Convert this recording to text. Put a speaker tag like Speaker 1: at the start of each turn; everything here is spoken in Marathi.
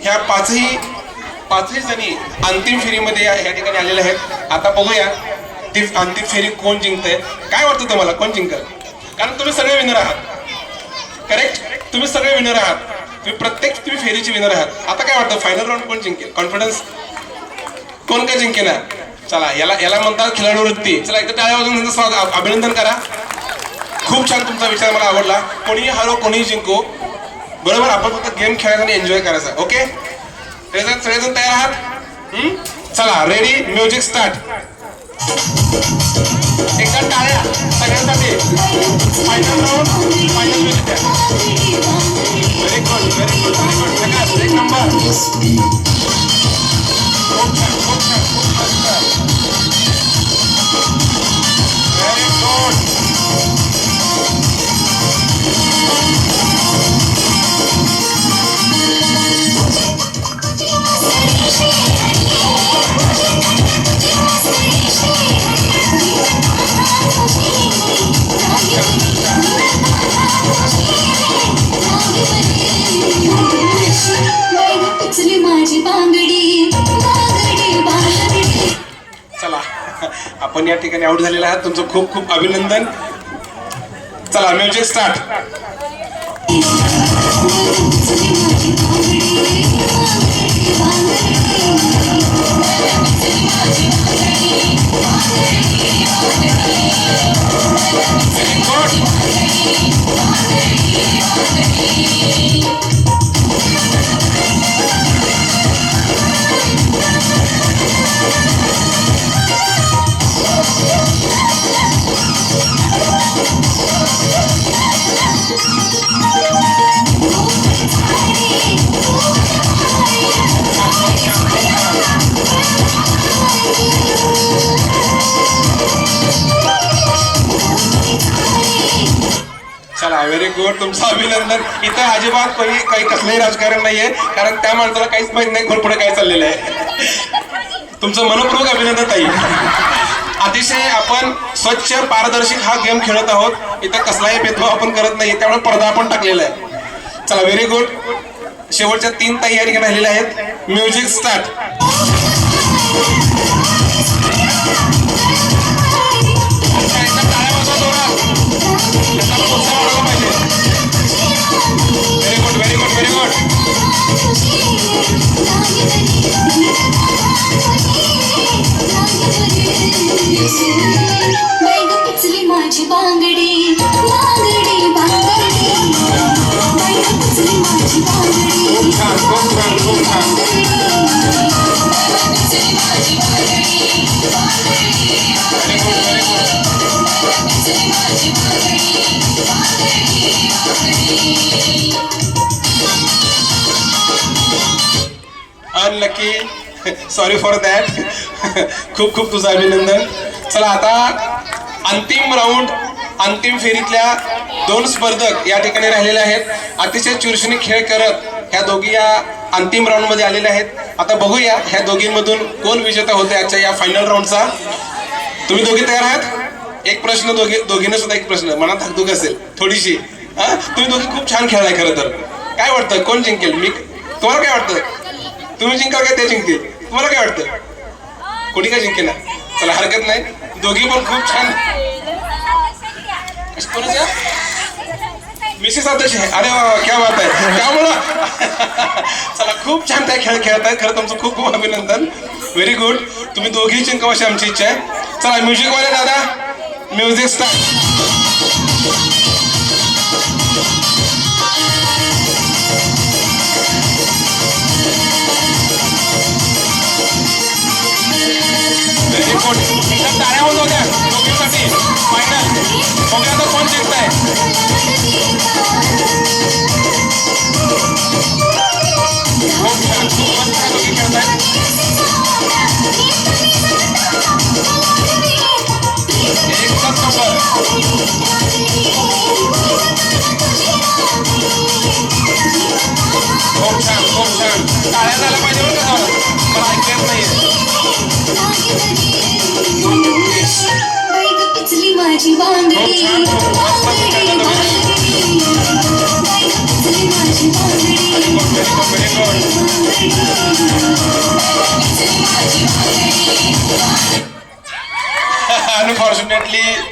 Speaker 1: ह्या पाचही जणी अंतिम फेरीमध्ये या ठिकाणी आलेल्या आहेत. आता बघूया ती अंतिम फेरी कोण जिंकतंय. काय वाटतं तुम्हाला कोण जिंकल? कारण तुम्ही सगळे विनर आहात. करेक्ट, तुम्ही सगळे विनर आहात. तुम्ही फेरीचे विनर आहात. आता काय वाटतं फायनल राऊंड कोण जिंकेल? कॉन्फिडन्स कोण काय जिंकेल? चला, याला म्हणतात खिलाडू वृत्ती. चला एकदा टाळ्या वाजवून त्यांचं स्वागत अभिनंदन करा. खूप छान तुमचा विचार मला आवडला. कोणीही हारो कोणीही जिंको, बरोबर. आपण फक्त गेम खेळायचा आणि एन्जॉय करायचा. ओके, सगळेजण तयार आहात? चला, रेडी, म्युझिक स्टार्ट. एकदा टाळ्या सगळ्यांसाठी. Final round, final music. Very good, very good, very good. सगळ्यात एक नंबर. खूप छान, खूप छान, खूप मस्त. Very good. चला, आपण या ठिकाणी आउट झालेला आहात. तुमचं खूप खूप अभिनंदन. चला, म्युझिक स्टार्ट. चला, व्हेरी गुड, तुमचं अभिनंदन. इथं अजिबात काही कसलंही राजकारण नाहीये, कारण त्या माणसाला काहीच माहित नाही पुढे काय चाललेलं आहे. तुमचं मनपूर्वक अभिनंदन ताई. अतिशय आपण स्वच्छ पारदर्शक हा गेम खेळत आहोत. इथं कसलाही भेदभाव आपण करत नाही, त्यामुळे पडदा आपण टाकलेला आहे. चला, व्हेरी गुड. शेवटच्या 3 ताई या ठिकाणी राहिलेल्या आहेत. Music start. Very good, very good, very good.
Speaker 2: माझी बांगडी बांगडी बांगडी माझी बांगडी.
Speaker 1: खूप छान, खूप छान, खूप छान. Unlucky, sorry for that. खूप खूप तुझं अभिनंदन. चला, आता अंतिम राऊंड, अंतिम फेरीतल्या 2 स्पर्धक या ठिकाणी राहिलेले आहेत. अतिशय चुरशीने खेळ करत ह्या दोघी या अंतिम राऊंड मध्ये आलेल्या आहेत. आता बघूया ह्या दोघींमधून कोण विजेता होते आजच्या या फायनल राऊंडचा. तुम्ही दोघी तयार आहात? एक प्रश्न दोघींना सुद्धा एक प्रश्न. मनात धाकधूक असेल थोडीशी. तुम्ही दोघी खूप छान खेळलाय खरं तर. काय वाटतं कोण जिंकेल? तुम्हाला काय वाटतं? तुम्ही जिंकाल काय ते जिंकतील? तुम्हाला काय वाटतं? कोणी काय जिंकेल? चला, हरकत नाही. दोघी पण खूप छान. मिसेस आदर्श आहे. अरे वा, क्या बात आहे. त्यामुळं चला, खूप छान त्या खेळ खेळत आहेत. खरं तुमचं खूप खूप अभिनंदन. Very good. तुम्ही दोघी जिंकावं अशी आमची इच्छा आहे. चला, म्युझिकवाले दादा, म्युझिक स्टार्ट. Very good. टाळ्या वाजवा द्या दोघींसाठी. फायनल बघूया आता कोण जिंकताय. खूप छान, खूप मस्त दोघी खेळताय. एकच नंबर. खूप छान, खूप छान. टाळ्या झाल्या पाहिजे बरं का. मला ऐकत नाहीये.
Speaker 2: माझी बांगडी बांगडी. माझी बांगडी
Speaker 1: Very good. Unfortunately